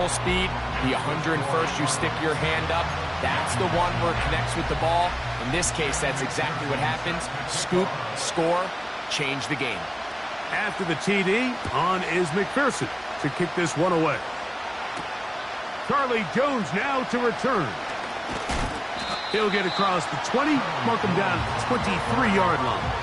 Full speed, the 101st, you stick your hand up. That's the one where it connects with the ball. In this case, that's exactly what happens. Scoop, score, change the game. After the TD, on is McPherson to kick this one away. Charlie Jones now to return. He'll get across the 20, mark him down at the 23-yard line.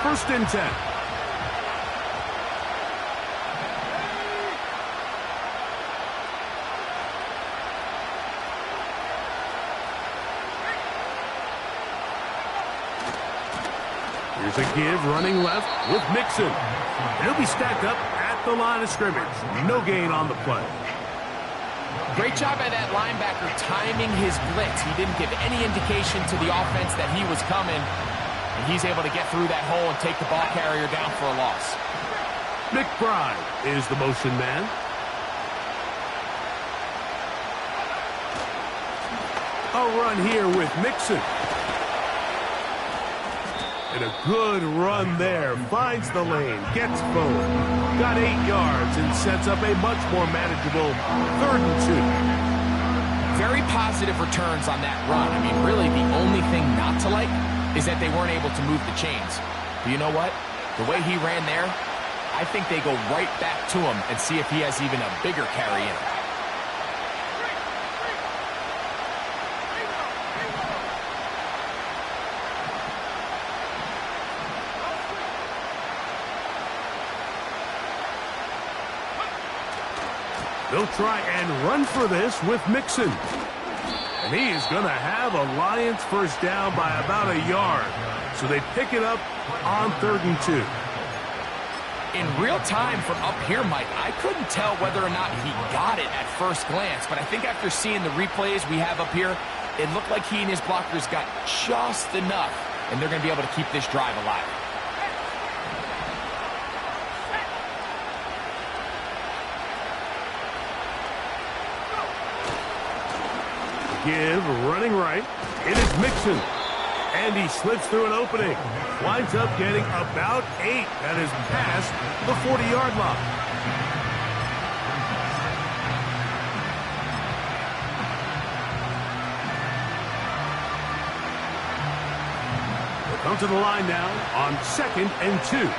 First and 10. Here's a give running left with Mixon. He'll be stacked up at the line of scrimmage. No gain on the play. Great job by that linebacker timing his blitz. He didn't give any indication to the offense that he was coming. And he's able to get through that hole and take the ball carrier down for a loss. McBride is the motion man. A run here with Mixon. And a good run there. Finds the lane. Gets forward. Got 8 yards and sets up a much more manageable 3rd and 2. Very positive returns on that run. I mean, really the only thing not to like is that they weren't able to move the chains. But you know what? The way he ran there, I think they go right back to him and see if he has even a bigger carry in him. They'll try and run for this with Mixon. And he is going to have a Lions first down by about a yard. So they pick it up on 3rd and 2. In real time from up here, Mike, I couldn't tell whether or not he got it at first glance. But I think after seeing the replays we have up here, it looked like he and his blockers got just enough. And they're going to be able to keep this drive alive. Give running right. It is Mixon. And he slips through an opening. Winds up getting about 8. That is past the 40-yard line. They'll come to the line now on 2nd and 2.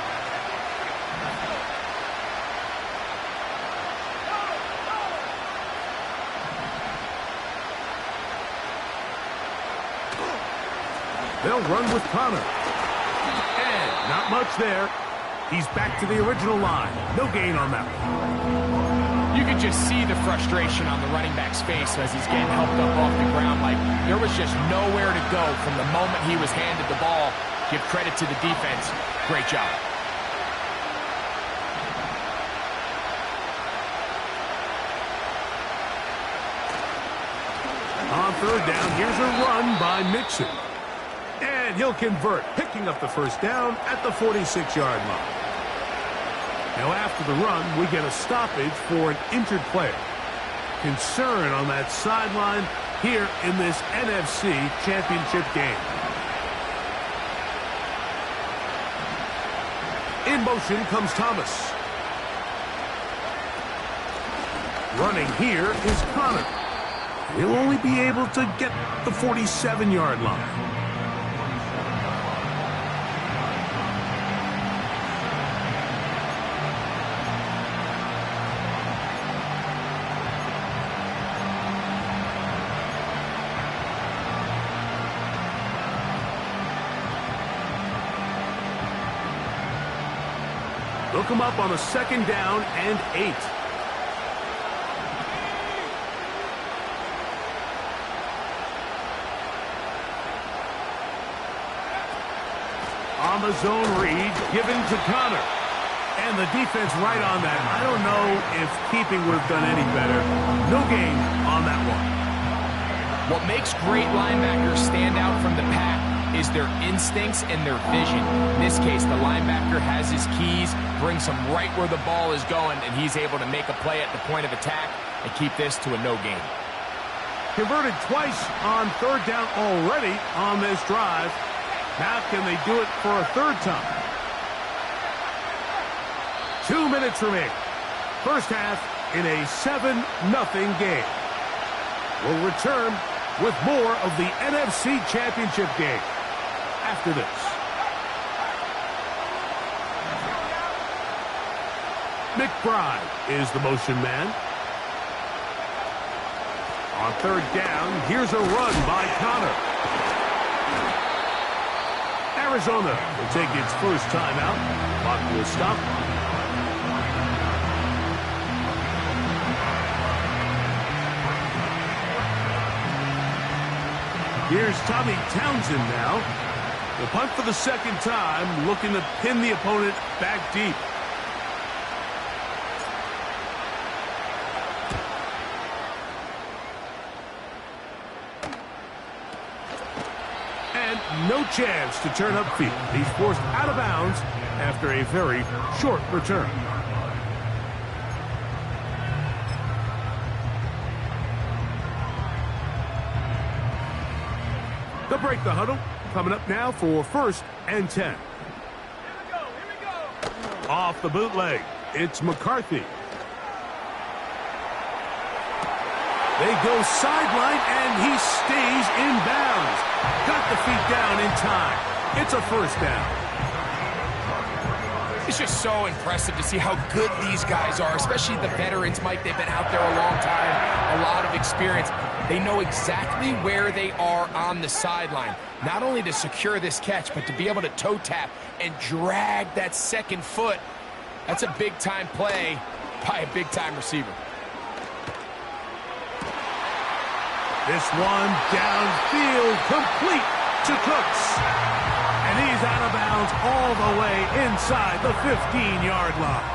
They'll run with Connor. And not much there. He's back to the original line. No gain on that one. You could just see the frustration on the running back's face as he's getting helped up off the ground. Like, there was just nowhere to go from the moment he was handed the ball. Give credit to the defense. Great job. On 3rd down, here's a run by Mixon. And he'll convert, picking up the first down at the 46-yard line. Now after the run, we get a stoppage for an injured player. Concern on that sideline here in this NFC Championship game. In motion comes Thomas. Running here is Connor. He'll only be able to get the 47-yard line. They'll come up on a 2nd down and 8. On the zone read, given to Connor. And the defense right on that. I don't know if keeping would have done any better. No gain on that one. What makes great linebackers stand out from the pack is their instincts and their vision. In this case, the linebacker has his keys, brings him right where the ball is going, and he's able to make a play at the point of attack and keep this to a no gain. Converted twice on third down already on this drive. Now can they do it for a third time? 2 minutes remaining. First half in a 7-0 game. We'll return with more of the NFC Championship game after this. McBride is the motion man. On third down, here's a run by Connor. Arizona will take its first timeout. Clock will stop. Here's Tommy Townsend now. The punt for the second time, looking to pin the opponent back deep. And no chance to turn upfield. He's forced out of bounds after a very short return. They'll break the huddle. Coming up now for 1st and 10. Here we go. Off the bootleg, it's McCarthy. They go sideline, and he stays in bounds. Got the feet down in time. It's a first down. It's just so impressive to see how good these guys are, especially the veterans, Mike. They've been out there a long time, a lot of experience. They know exactly where they are on the sideline, not only to secure this catch, but to be able to toe tap and drag that second foot. That's a big-time play by a big-time receiver. This one downfield, complete to Cooks. And he's out of bounds all the way inside the 15-yard line.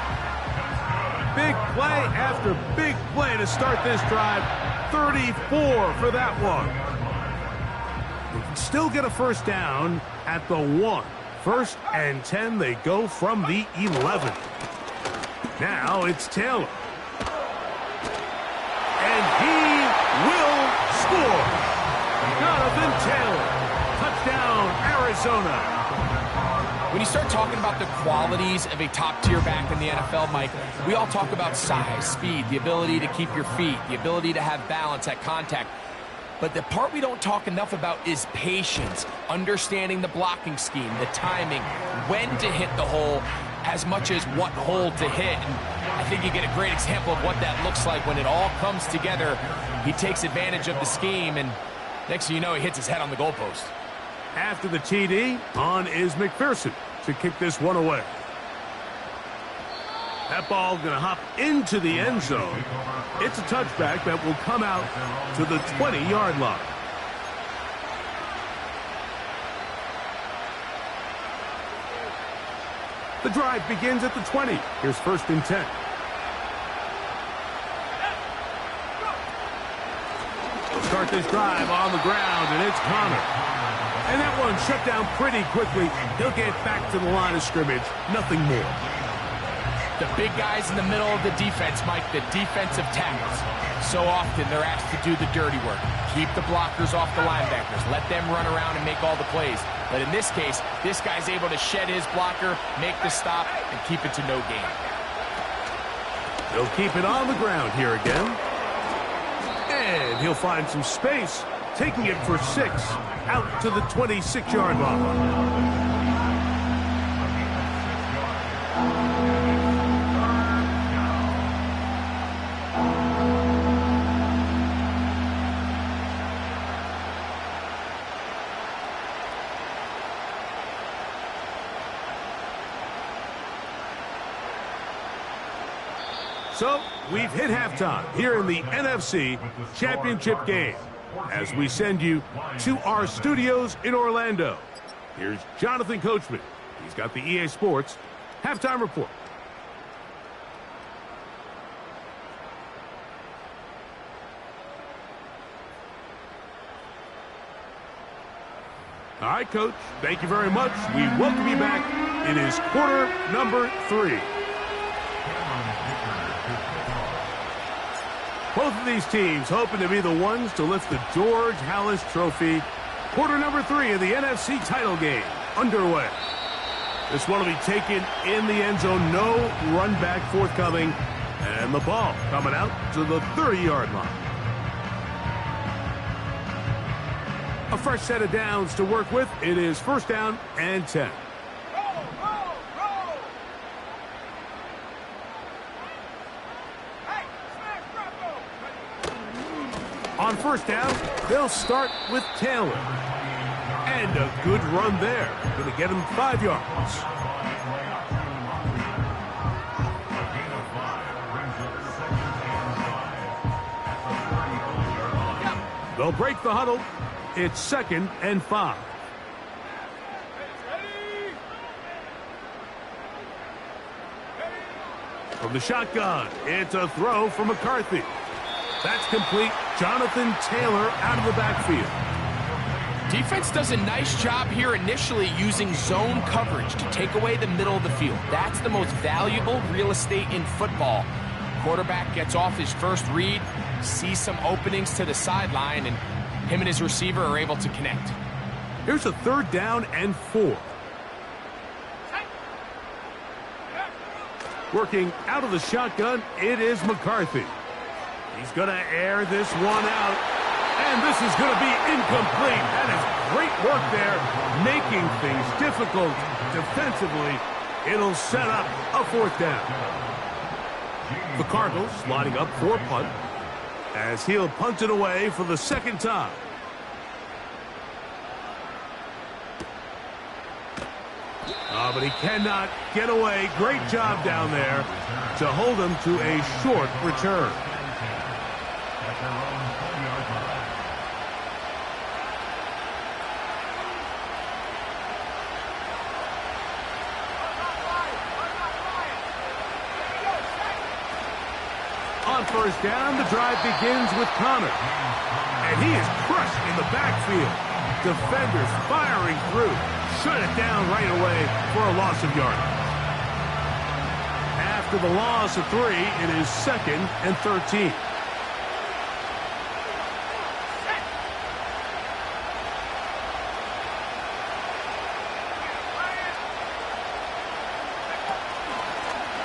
Big play after big play to start this drive. 34 for that one. They can still get a first down at the 1. 1st and 10, they go from the 11. Now it's Taylor. And he will score. Jonathan Taylor. Touchdown, Arizona. When you start talking about the qualities of a top-tier back in the NFL, Mike, we all talk about size, speed, the ability to keep your feet, the ability to have balance at contact. But the part we don't talk enough about is patience, understanding the blocking scheme, the timing, when to hit the hole, as much as what hole to hit. And I think you get a great example of what that looks like when it all comes together. He takes advantage of the scheme, and next thing you know, he hits his head on the goalpost. After the TD, on is McPherson to kick this one away. That ball going to hop into the end zone. It's a touchback that will come out to the 20-yard line. The drive begins at the 20. Here's 1st and 10. We'll start this drive on the ground, and it's Connor. And that one shut down pretty quickly. He'll get back to the line of scrimmage. Nothing more. The big guys in the middle of the defense, Mike, the defensive tackles. So often they're asked to do the dirty work. Keep the blockers off the linebackers. Let them run around and make all the plays. But in this case, this guy's able to shed his blocker, make the stop, and keep it to no gain. He'll keep it on the ground here again. And he'll find some space, taking it for 6 out to the 26-yard line. So, we've hit halftime here in the NFC Championship game as we send you to our studios in Orlando. Here's Jonathan Coachman. He's got the EA Sports halftime report. All right, Coach, thank you very much. We welcome you back. It is quarter number 3. Both of these teams hoping to be the ones to lift the George Halas Trophy. Quarter number 3 of the NFC title game underway. This one will be taken in the end zone. No run back forthcoming. And the ball coming out to the 30-yard line. A fresh set of downs to work with. It is first down and 10. On first down, they'll start with Taylor. And a good run there. Going to get him 5 yards. They'll break the huddle. It's 2nd and 5. From the shotgun, it's a throw from McCarthy. That's complete. Jonathan Taylor out of the backfield. Defense does a nice job here initially using zone coverage to take away the middle of the field. That's the most valuable real estate in football. Quarterback gets off his first read, sees some openings to the sideline, and him and his receiver are able to connect. Here's a 3rd down and 4. Working out of the shotgun, it is McCarthy. He's going to air this one out. And this is going to be incomplete. That is great work there, making things difficult defensively. It'll set up a 4th down. The Cardinals lining up for punt as he'll punt it away for the 2nd time. But he cannot get away. Great job down there to hold him to a short return. On first down, the drive begins with Connor. And he is crushed in the backfield. Defenders firing through. Shut it down right away for a loss of yardage. After the loss of 3, it is 2nd and 13.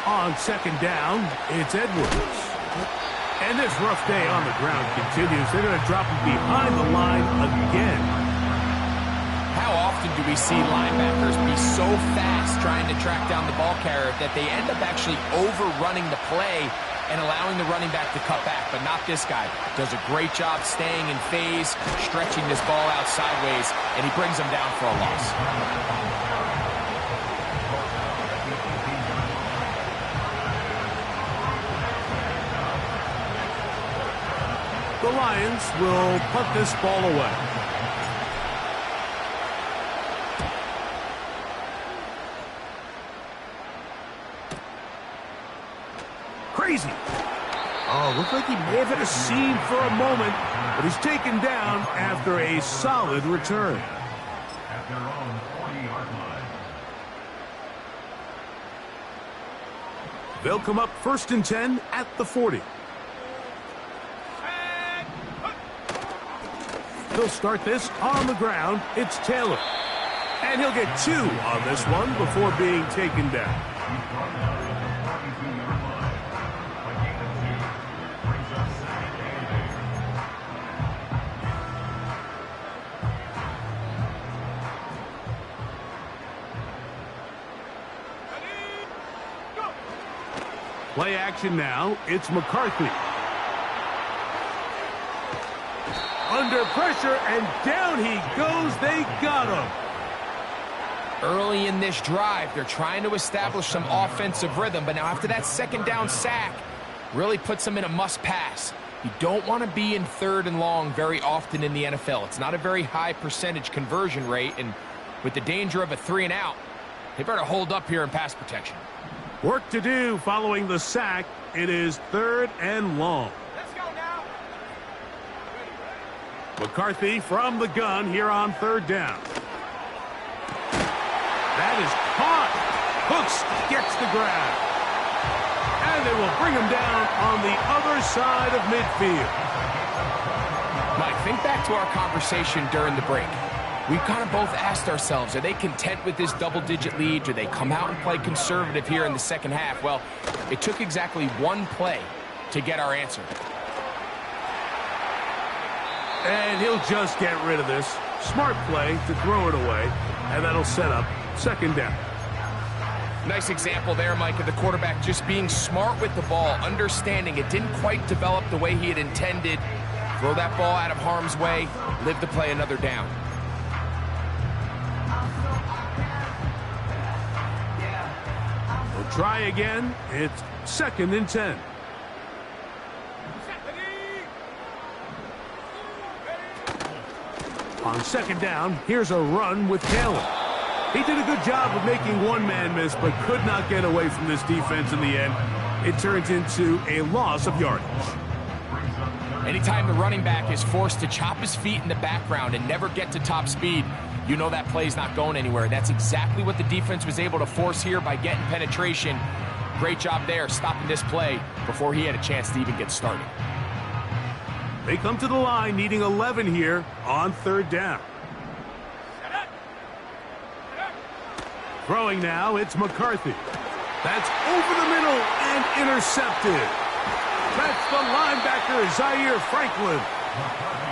On 2nd down, it's Edwards. And this rough day on the ground continues. They're going to drop him behind the line again. How often do we see linebackers be so fast trying to track down the ball carrier that they end up actually overrunning the play and allowing the running back to cut back? But not this guy. Does a great job staying in phase, stretching this ball out sideways, and he brings them down for a loss. The Lions will punt this ball away. Crazy. Oh, looked like he may have hit a seam for a moment, but he's taken down after a solid return. At their own 40-yard line. They'll come up 1st and 10 at the 40. He'll start this on the ground. It's Taylor. And he'll get 2 on this one before being taken down. Play action now. It's McCarthy. Under pressure, and down he goes. They got him. Early in this drive, they're trying to establish some offensive rhythm, but now after that 2nd down sack, really puts them in a must-pass. You don't want to be in 3rd and long very often in the NFL. It's not a very high percentage conversion rate, and with the danger of a 3 and out, they better hold up here in pass protection. Work to do following the sack. It is 3rd and long. Let's go now. McCarthy from the gun here on 3rd down. That is caught. Hooks gets the grab. And they will bring him down on the other side of midfield. Mike, think back to our conversation during the break. We kind of both asked ourselves, are they content with this double-digit lead? Do they come out and play conservative here in the second half? Well, it took exactly one play to get our answer. And he'll just get rid of this. Smart play to throw it away, and that'll set up second down. Nice example there, Mike, of the quarterback just being smart with the ball, understanding it didn't quite develop the way he had intended. Throw that ball out of harm's way, live to play another down. We'll try again. It's 2nd and 10. On second down, here's a run with Kalen. He did a good job of making one man miss, but could not get away from this defense in the end. It turns into a loss of yardage. Anytime the running back is forced to chop his feet in the background and never get to top speed, you know that play's not going anywhere. That's exactly what the defense was able to force here by getting penetration. Great job there, stopping this play before he had a chance to even get started. They come to the line needing 11 here on 3rd down. Throwing now, it's McCarthy. That's over the middle and intercepted. That's the linebacker, Zaire Franklin.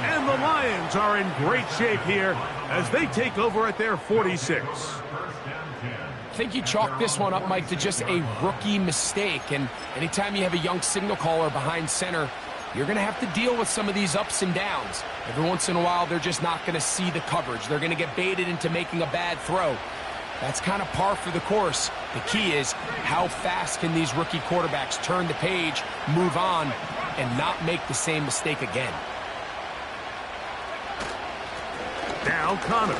And the Lions are in great shape here as they take over at their 46. I think you chalk this one up, Mike, to just a rookie mistake. And anytime you have a young signal caller behind center, you're going to have to deal with some of these ups and downs. Every once in a while, they're just not going to see the coverage. They're going to get baited into making a bad throw. That's kind of par for the course. The key is how fast can these rookie quarterbacks turn the page, move on, and not make the same mistake again. Now Connor.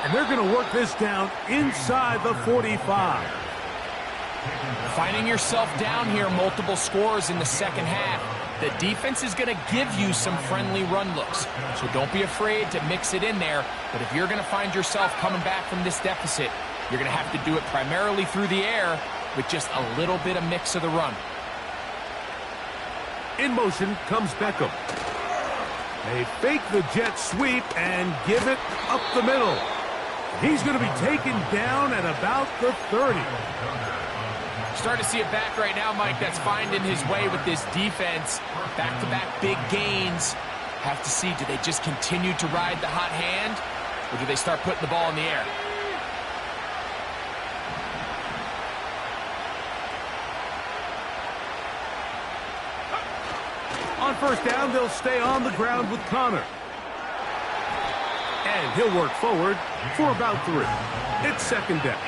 And they're going to work this down inside the 45. Finding yourself down here multiple scores in the second half. The defense is going to give you some friendly run looks. So don't be afraid to mix it in there. But if you're going to find yourself coming back from this deficit, you're going to have to do it primarily through the air with just a little bit of mix of the run. In motion comes Beckham. They fake the jet sweep and give it up the middle. He's going to be taken down at about the 30. Starting to see it back right now, Mike, that's finding his way with this defense. Back-to-back big gains. Have to see, do they just continue to ride the hot hand, or do they start putting the ball in the air? On 1st down, they'll stay on the ground with Connor. And he'll work forward for about 3. It's 2nd down.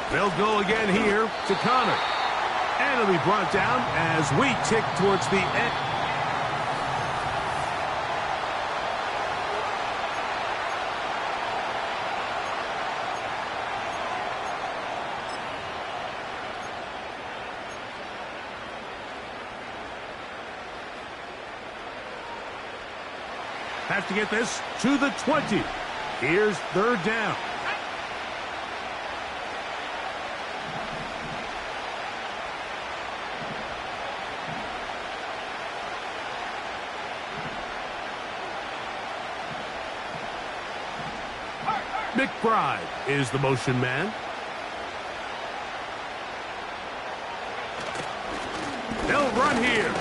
They'll go again here to Connor. And it'll be brought down as we tick towards the end. Have to get this to the 20. Here's 3rd down. McBride is the motion man. They'll run here.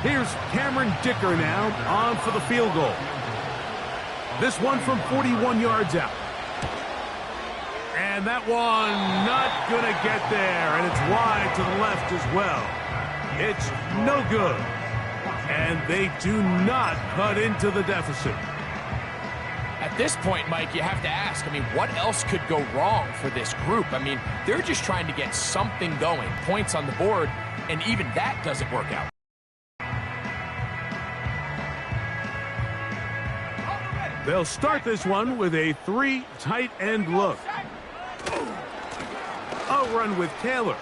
Here's Cameron Dicker now on for the field goal. This one from 41 yards out. And that one not going to get there, and it's wide to the left as well. It's no good. And they do not cut into the deficit. At this point, Mike, you have to ask, I mean, what else could go wrong for this group? I mean, they're just trying to get something going, points on the board, and even that doesn't work out. They'll start this one with a 3 tight end look. A run with Taylor.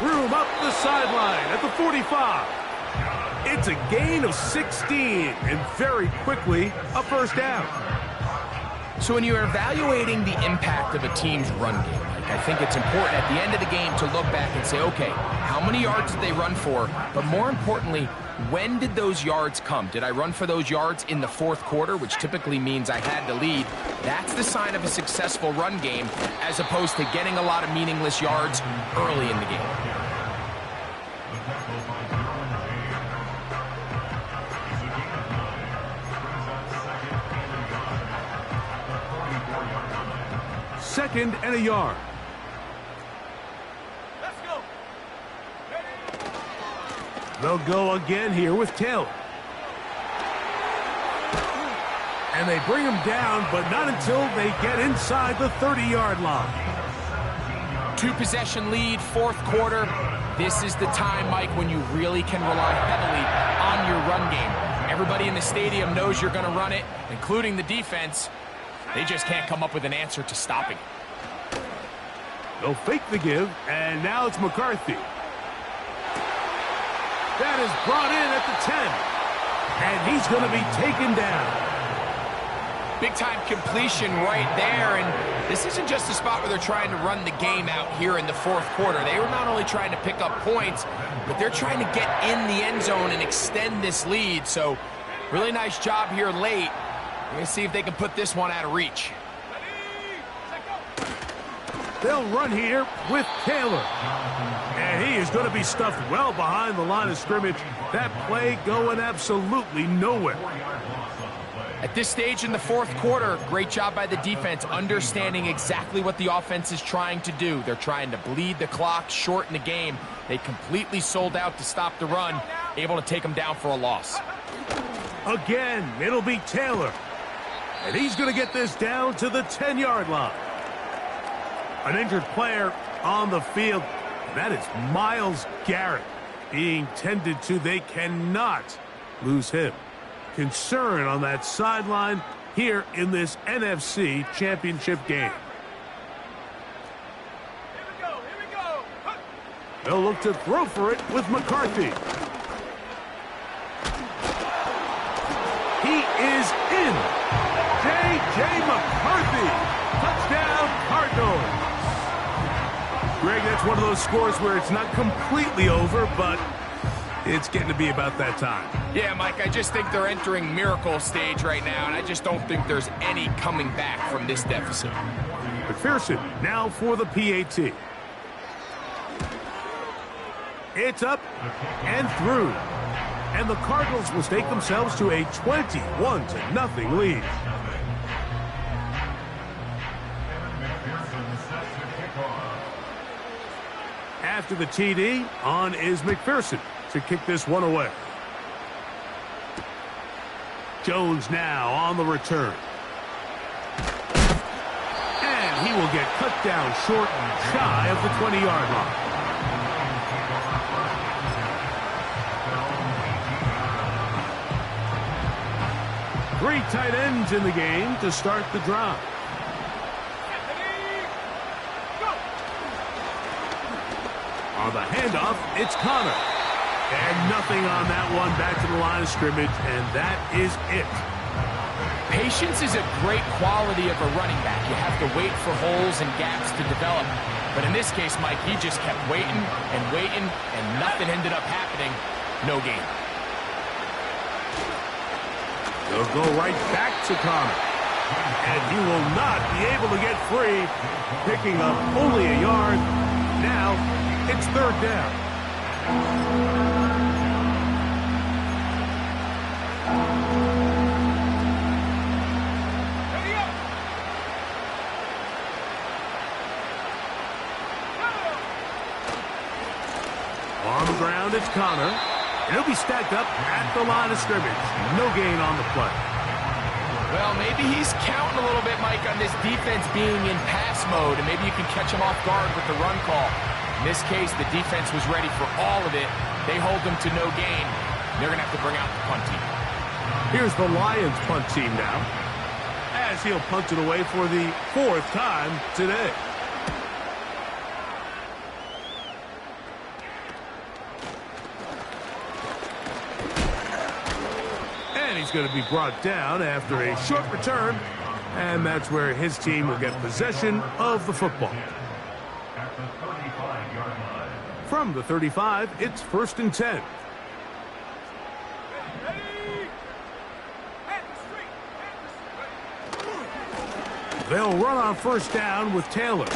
Room up the sideline at the 45. It's a gain of 16, and very quickly, a first down. So when you're evaluating the impact of a team's run game, Mike, I think it's important at the end of the game to look back and say, okay, how many yards did they run for? But more importantly, when did those yards come? Did I run for those yards in the fourth quarter, which typically means I had to lead? That's the sign of a successful run game, as opposed to getting a lot of meaningless yards early in the game. Second and a yard. Let's go. They'll go again here with Taylor. And they bring him down, but not until they get inside the 30-yard line. 2-possession lead, fourth quarter. This is the time, Mike, when you really can rely heavily on your run game. Everybody in the stadium knows you're going to run it, including the defense. They just can't come up with an answer to stopping. They'll fake the give, and now it's McCarthy. That is brought in at the 10, and he's going to be taken down. Big-time completion right there, and this isn't just a spot where they're trying to run the game out here in the fourth quarter. They were not only trying to pick up points, but they're trying to get in the end zone and extend this lead. So, really nice job here late. We're going to see if they can put this one out of reach. They'll run here with Taylor. And he is going to be stuffed well behind the line of scrimmage. That play going absolutely nowhere. At this stage in the fourth quarter, great job by the defense, understanding exactly what the offense is trying to do. They're trying to bleed the clock, shorten the game. They completely sold out to stop the run, able to take them down for a loss. Again, it'll be Taylor. And he's going to get this down to the 10-yard line. An injured player on the field. That is Myles Garrett being tended to. They cannot lose him. Concern on that sideline here in this NFC Championship game. Here we go. They'll look to throw for it with McCarthy. He is in. J.J. McCarthy. Touchdown, Cardinals. Greg, that's one of those scores where it's not completely over, but it's getting to be about that time. Yeah, Mike, I just think they're entering miracle stage right now, and I just don't think there's any coming back from this deficit. McPherson now for the PAT. It's up and through. And the Cardinals will stake themselves to a 21-0 lead. After the TD, on is McPherson to kick this one away. Jones now on the return. And he will get cut down short and shy of the 20-yard line. Three tight ends in the game to start the drive. On the handoff, it's Connor. And nothing on that one, back to the line of scrimmage, and that is it. Patience is a great quality of a running back. You have to wait for holes and gaps to develop. But in this case, Mike, he just kept waiting, and nothing ended up happening. No gain. They'll go right back to Connor. And he will not be able to get free, picking up only a yard. Now, it's third down. It's Connor. And he'll be stacked up at the line of scrimmage. No gain on the play. Well, maybe he's counting a little bit, Mike, on this defense being in pass mode, and maybe you can catch him off guard with the run call. In this case, the defense was ready for all of it. They hold them to no gain. They're going to have to bring out the punt team. Here's the Lions punt team now, as he'll punt it away for the 4th time today. And he's going to be brought down after a short return, and that's where his team will get possession of the football. From the 35, it's 1st and 10. They'll run on 1st down with Taylor.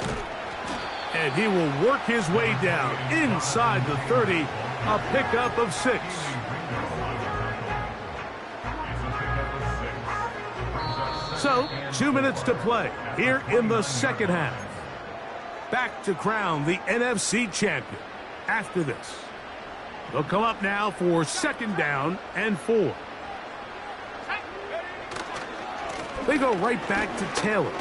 And he will work his way down inside the 30, a pickup of 6. So, 2 minutes to play here in the 2nd half. Back to crown the NFC champion after this. They'll come up now for 2nd down and 4. They go right back to Taylor.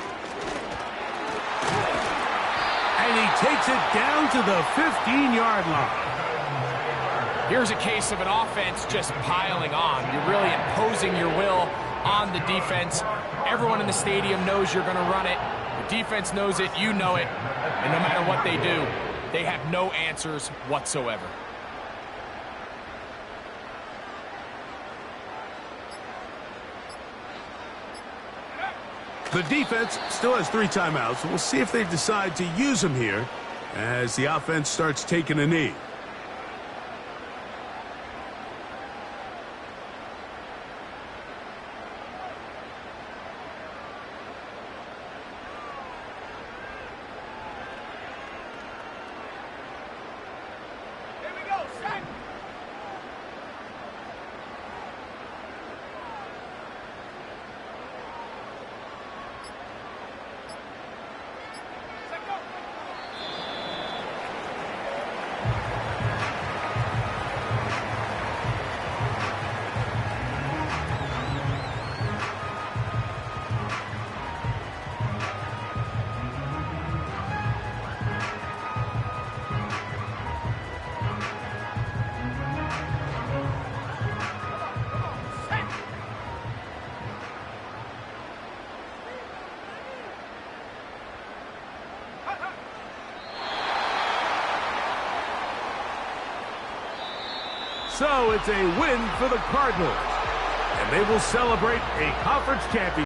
And he takes it down to the 15-yard line. Here's a case of an offense just piling on. You're really imposing your will on the defense. Everyone in the stadium knows you're going to run it. The defense knows it, you know it. And no matter what they do, they have no answers whatsoever. The defense still has 3 timeouts. We'll see if they decide to use them here as the offense starts taking a knee. So it's a win for the Cardinals, and they will celebrate a conference championship.